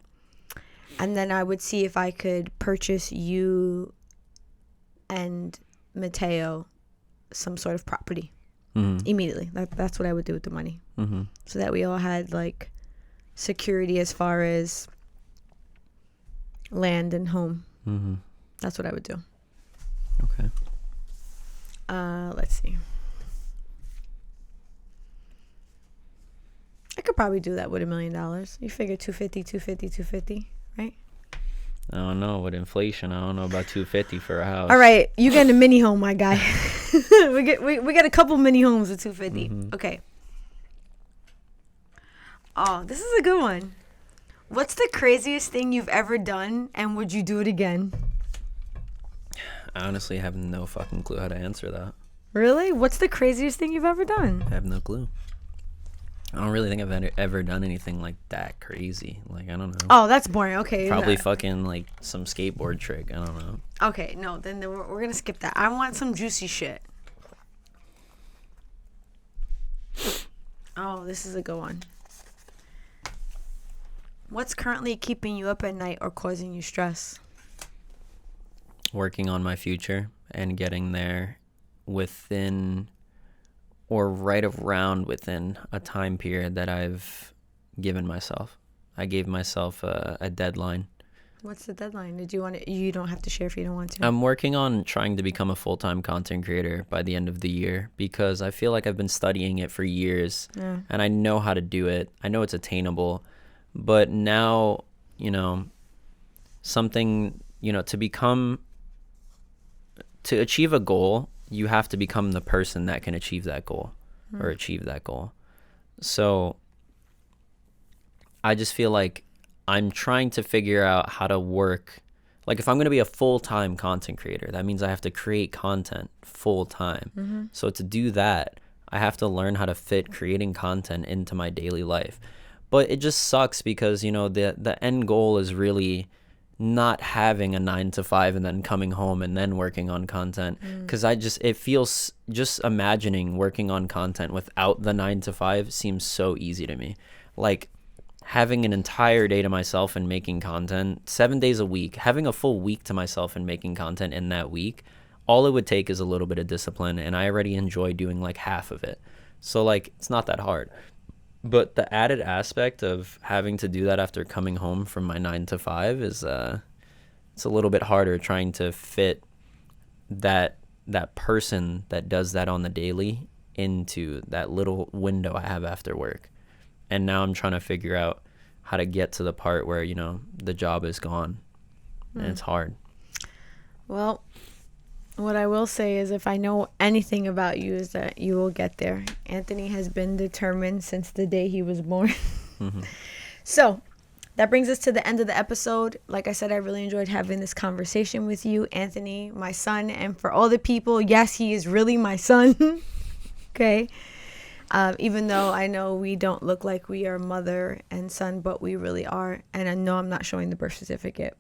and then I would see if I could purchase you and Mateo some sort of property immediately. That's what I would do with the money, so that we all had like security as far as land and home. That's what I would do. Okay. Let's see. I could probably do that with $1 million. You figure 250, right? I don't know. With inflation, I don't know about 250 for a house. All right, you get a mini home, my guy. we get a couple mini homes with 250. Okay. Oh, this is a good one. What's the craziest thing you've ever done, and would you do it again? I honestly have no fucking clue how to answer that. Really? What's the craziest thing you've ever done? I have no clue. I don't really think I've ever done anything like that crazy. Like, I don't know. Oh, that's boring. Okay. Probably fucking like some skateboard trick. I don't know. Okay, no, then we're going to skip that. I want some juicy shit. Oh, this is a good one. What's currently keeping you up at night or causing you stress? Working on my future and getting there within or right around within a time period that I've given myself. I gave myself a deadline. What's the deadline? Did you want it? You don't have to share if you don't want to. I'm working on trying to become a full-time content creator by the end of the year because I feel like I've been studying it for years and I know how to do it. I know it's attainable, but now, you know, something, you know, to achieve a goal, you have to become the person that can achieve that goal or achieve that goal. So I just feel like I'm trying to figure out how to work. Like if I'm going to be a full-time content creator, that means I have to create content full-time. So to do that, I have to learn how to fit creating content into my daily life. But it just sucks because, you know, the end goal is really not having a 9 to 5 and then coming home and then working on content, because it feels, just imagining working on content without the 9 to 5 seems so easy to me. Like having an entire day to myself and making content 7 days a week, having a full week to myself and making content in that week, all it would take is a little bit of discipline, and I already enjoy doing like half of it. So like it's not that hard. But the added aspect of having to do that after coming home from my 9 to 5 is it's a little bit harder, trying to fit that person that does that on the daily into that little window I have after work. And now I'm trying to figure out how to get to the part where, you know, the job is gone and it's hard. Well, what I will say is, if I know anything about you, is that you will get there. Anthony has been determined since the day he was born. So that brings us to the end of the episode. Like I said, I really enjoyed having this conversation with you, Anthony, my son. And for all the people, yes, he is really my son. Okay. Even though I know we don't look like we are mother and son, but we really are. And I know I'm not showing the birth certificate.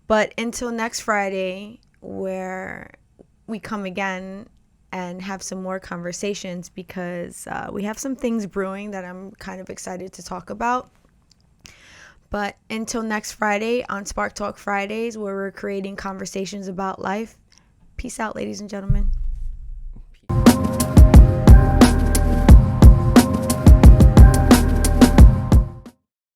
But until next Friday, where we come again and have some more conversations, because we have some things brewing that I'm kind of excited to talk about. But until next Friday on Spark Talk Fridays, where we're creating conversations about life. Peace out, ladies and gentlemen.